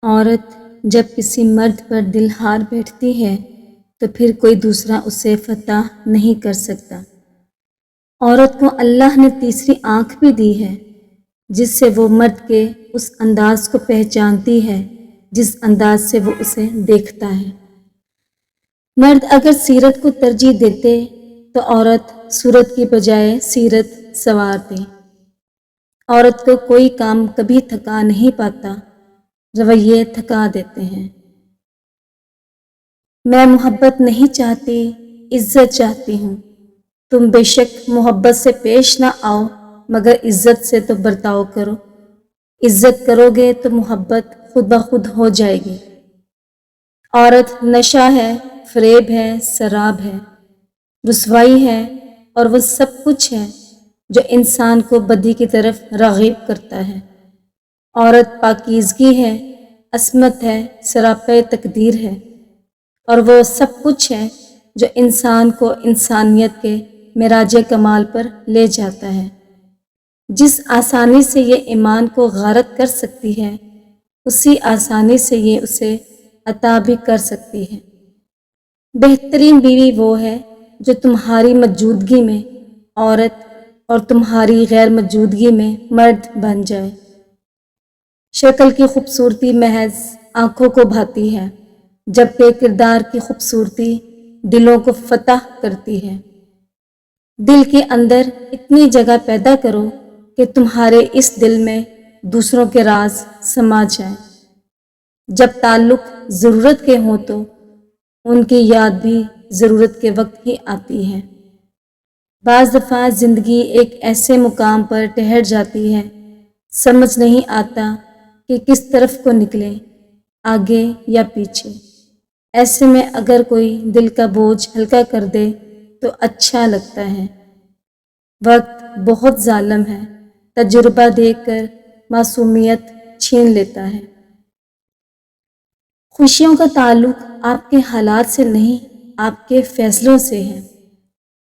عورت جب کسی مرد پر دل ہار بیٹھتی ہے تو پھر کوئی دوسرا اسے فتح نہیں کر سکتا۔ عورت کو اللہ نے تیسری آنکھ بھی دی ہے جس سے وہ مرد کے اس انداز کو پہچانتی ہے جس انداز سے وہ اسے دیکھتا ہے۔ مرد اگر سیرت کو ترجیح دیتے تو عورت صورت کی بجائے سیرت سنوارتی۔ عورت کو کوئی کام کبھی تھکا نہیں پاتا، رویے تھکا دیتے ہیں۔ میں محبت نہیں چاہتی، عزت چاہتی ہوں۔ تم بے شک محبت سے پیش نہ آؤ مگر عزت سے تو برتاؤ کرو۔ عزت کرو گے تو محبت خود بخود ہو جائے گی۔ عورت نشہ ہے، فریب ہے، شراب ہے، رسوائی ہے اور وہ سب کچھ ہے جو انسان کو بدی کی طرف راغب کرتا ہے۔ عورت پاکیزگی ہے، عصمت ہے، سراپے تقدیر ہے اور وہ سب کچھ ہے جو انسان کو انسانیت کے معراج کمال پر لے جاتا ہے۔ جس آسانی سے یہ ایمان کو غارت کر سکتی ہے اسی آسانی سے یہ اسے عطا بھی کر سکتی ہے۔ بہترین بیوی وہ ہے جو تمہاری موجودگی میں عورت اور تمہاری غیر موجودگی میں مرد بن جائے۔ شکل کی خوبصورتی محض آنکھوں کو بھاتی ہے جبکہ کردار کی خوبصورتی دلوں کو فتح کرتی ہے۔ دل کے اندر اتنی جگہ پیدا کرو کہ تمہارے اس دل میں دوسروں کے راز سما جائیں۔ جب تعلق ضرورت کے ہوں تو ان کی یاد بھی ضرورت کے وقت ہی آتی ہے۔ بعض دفعہ زندگی ایک ایسے مقام پر ٹھہر جاتی ہے، سمجھ نہیں آتا کہ کس طرف کو نکلے، آگے یا پیچھے۔ ایسے میں اگر کوئی دل کا بوجھ ہلکا کر دے تو اچھا لگتا ہے۔ وقت بہت ظالم ہے، تجربہ دیکھ کر معصومیت چھین لیتا ہے۔ خوشیوں کا تعلق آپ کے حالات سے نہیں، آپ کے فیصلوں سے ہے۔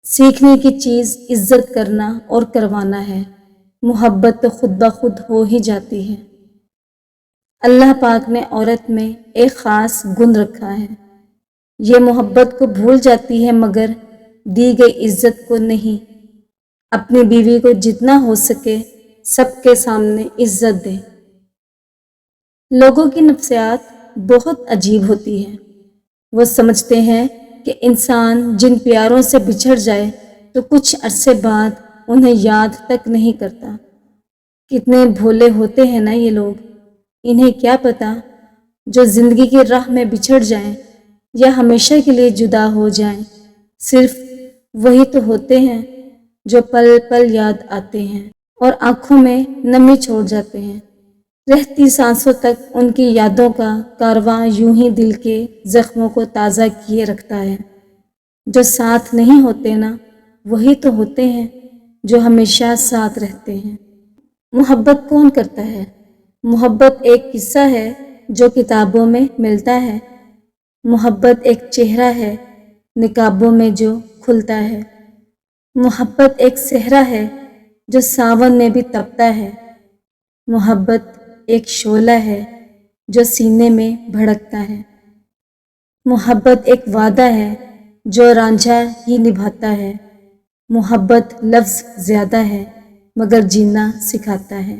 سیکھنے کی چیز عزت کرنا اور کروانا ہے، محبت تو خود بخود ہو ہی جاتی ہے۔ اللہ پاک نے عورت میں ایک خاص گن رکھا ہے، یہ محبت کو بھول جاتی ہے مگر دی گئی عزت کو نہیں۔ اپنی بیوی کو جتنا ہو سکے سب کے سامنے عزت دے۔ لوگوں کی نفسیات بہت عجیب ہوتی ہے۔ وہ سمجھتے ہیں کہ انسان جن پیاروں سے بچھڑ جائے تو کچھ عرصے بعد انہیں یاد تک نہیں کرتا۔ کتنے بھولے ہوتے ہیں نا یہ لوگ، انہیں کیا پتا جو زندگی کی راہ میں بچھڑ جائیں یا ہمیشہ کے لیے جدا ہو جائیں، صرف وہی تو ہوتے ہیں جو پل پل یاد آتے ہیں اور آنکھوں میں نمی چھوڑ جاتے ہیں۔ رہتی سانسوں تک ان کی یادوں کا کارواں یوں ہی دل کے زخموں کو تازہ کیے رکھتا ہے۔ جو ساتھ نہیں ہوتے نا وہی تو ہوتے ہیں جو ہمیشہ ساتھ رہتے ہیں۔ محبت کون کرتا ہے؟ محبت ایک قصہ ہے جو کتابوں میں ملتا ہے۔ محبت ایک چہرہ ہے نقابوں میں جو کھلتا ہے۔ محبت ایک صحرا ہے جو ساون میں بھی تپتا ہے۔ محبت ایک شعلہ ہے جو سینے میں بھڑکتا ہے۔ محبت ایک وعدہ ہے جو رانجھا ہی نبھاتا ہے۔ محبت لفظ زیادہ ہے مگر جینا سکھاتا ہے۔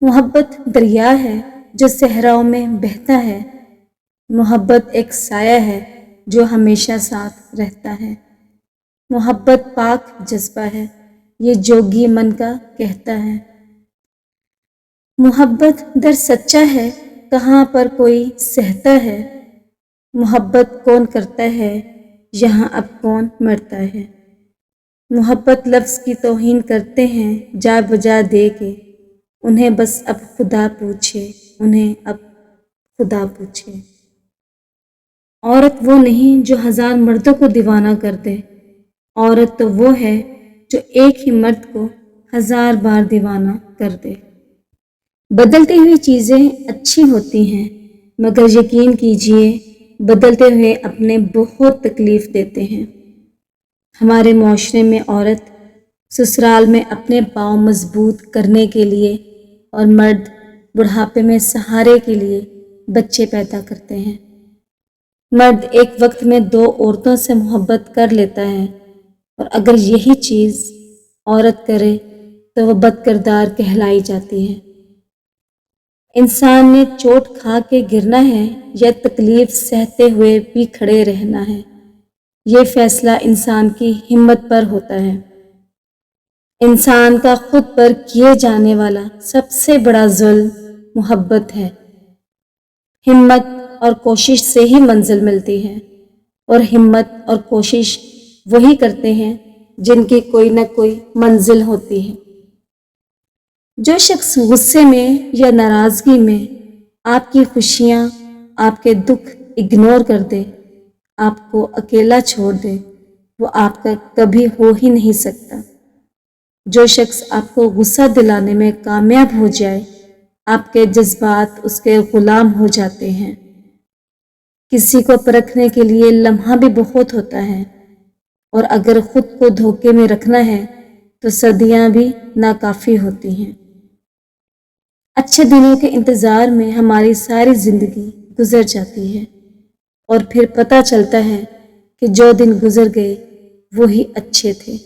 محبت دریا ہے جو صحراؤں میں بہتا ہے۔ محبت ایک سایہ ہے جو ہمیشہ ساتھ رہتا ہے۔ محبت پاک جذبہ ہے، یہ جوگی من کا کہتا ہے۔ محبت در سچا ہے، کہاں پر کوئی سہتا ہے۔ محبت کون کرتا ہے، یہاں اب کون مرتا ہے۔ محبت لفظ کی توہین کرتے ہیں جا بجا دے کے، انہیں بس اب خدا پوچھے، انہیں اب خدا پوچھے۔ عورت وہ نہیں جو ہزار مردوں کو دیوانہ کر دے، عورت تو وہ ہے جو ایک ہی مرد کو ہزار بار دیوانہ کر دے۔ بدلتی ہوئی چیزیں اچھی ہوتی ہیں مگر یقین کیجئے بدلتے ہوئے اپنے بہت تکلیف دیتے ہیں۔ ہمارے معاشرے میں عورت سسرال میں اپنے پاؤں مضبوط کرنے کے لیے اور مرد بڑھاپے میں سہارے کے لیے بچے پیدا کرتے ہیں۔ مرد ایک وقت میں 2 عورتوں سے محبت کر لیتا ہے، اور اگر یہی چیز عورت کرے تو وہ بد کردار کہلائی جاتی ہے۔ انسان نے چوٹ کھا کے گرنا ہے یا تکلیف سہتے ہوئے بھی کھڑے رہنا ہے، یہ فیصلہ انسان کی ہمت پر ہوتا ہے۔ انسان کا خود پر کیے جانے والا سب سے بڑا ظلم محبت ہے۔ ہمت اور کوشش سے ہی منزل ملتی ہے، اور ہمت اور کوشش وہی کرتے ہیں جن کی کوئی نہ کوئی منزل ہوتی ہے۔ جو شخص غصے میں یا ناراضگی میں آپ کی خوشیاں، آپ کے دکھ اگنور کر دے، آپ کو اکیلا چھوڑ دے، وہ آپ کا کبھی ہو ہی نہیں سکتا۔ جو شخص آپ کو غصہ دلانے میں کامیاب ہو جائے، آپ کے جذبات اس کے غلام ہو جاتے ہیں۔ کسی کو پرکھنے کے لیے لمحہ بھی بہت ہوتا ہے، اور اگر خود کو دھوکے میں رکھنا ہے تو صدیاں بھی ناکافی ہوتی ہیں۔ اچھے دنوں کے انتظار میں ہماری ساری زندگی گزر جاتی ہے، اور پھر پتہ چلتا ہے کہ جو دن گزر گئے وہی اچھے تھے۔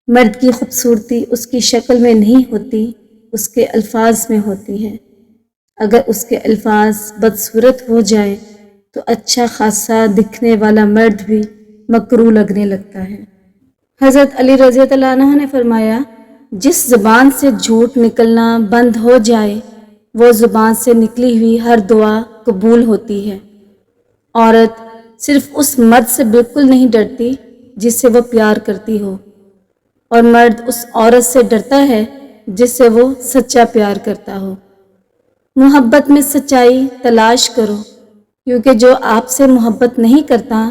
مرد کی خوبصورتی اس کی شکل میں نہیں ہوتی، اس کے الفاظ میں ہوتی ہے۔ اگر اس کے الفاظ بدصورت ہو جائیں تو اچھا خاصا دکھنے والا مرد بھی مکروہ لگنے لگتا ہے۔ حضرت علی رضی اللہ عنہ نے فرمایا، جس زبان سے جھوٹ نکلنا بند ہو جائے وہ زبان سے نکلی ہوئی ہر دعا قبول ہوتی ہے۔ عورت صرف اس مرد سے بالکل نہیں ڈرتی جس سے وہ پیار کرتی ہو، اور مرد اس عورت سے ڈرتا ہے جس سے وہ سچا پیار کرتا ہو۔ محبت میں سچائی تلاش کرو، کیونکہ جو آپ سے محبت نہیں کرتا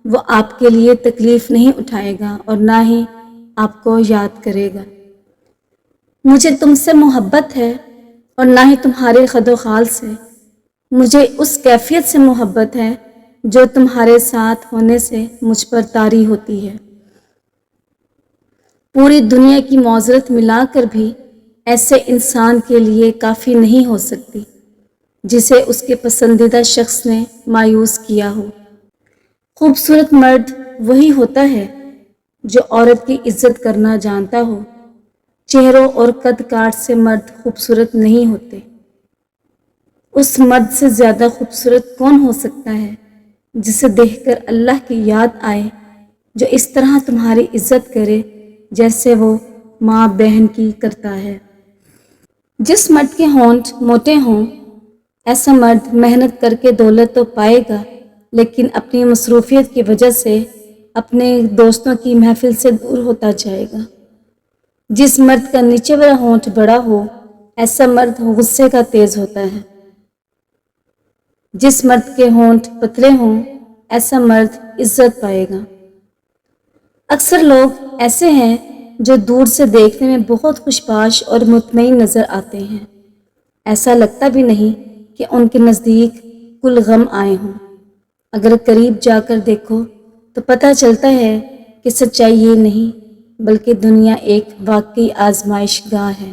وہ آپ کے لیے تکلیف نہیں اٹھائے گا اور نہ ہی آپ کو یاد کرے گا۔ مجھے تم سے محبت ہے اور نہ ہی تمہارے خد و خال سے۔ مجھے اس کیفیت سے محبت ہے جو تمہارے ساتھ ہونے سے مجھ پر طاری ہوتی ہے۔ پوری دنیا کی معذرت ملا کر بھی ایسے انسان کے لیے کافی نہیں ہو سکتی جسے اس کے پسندیدہ شخص نے مایوس کیا ہو۔ خوبصورت مرد وہی ہوتا ہے جو عورت کی عزت کرنا جانتا ہو۔ چہروں اور قد کاٹ سے مرد خوبصورت نہیں ہوتے۔ اس مرد سے زیادہ خوبصورت کون ہو سکتا ہے جسے دیکھ کر اللہ کی یاد آئے، جو اس طرح تمہاری عزت کرے جیسے وہ ماں بہن کی کرتا ہے۔ جس مرد کے ہونٹ موٹے ہوں، ایسا مرد محنت کر کے دولت تو پائے گا، لیکن اپنی مصروفیت کی وجہ سے اپنے دوستوں کی محفل سے دور ہوتا جائے گا۔ جس مرد کا نیچے والا ہونٹ بڑا ہو، ایسا مرد غصے کا تیز ہوتا ہے۔ جس مرد کے ہونٹ پتلے ہوں، ایسا مرد عزت پائے گا۔ اکثر لوگ ایسے ہیں جو دور سے دیکھنے میں بہت خوش باش اور مطمئن نظر آتے ہیں، ایسا لگتا بھی نہیں کہ ان کے نزدیک کل غم آئے ہوں۔ اگر قریب جا کر دیکھو تو پتہ چلتا ہے کہ سچائی یہ نہیں بلکہ دنیا ایک واقعی آزمائش گاہ ہے۔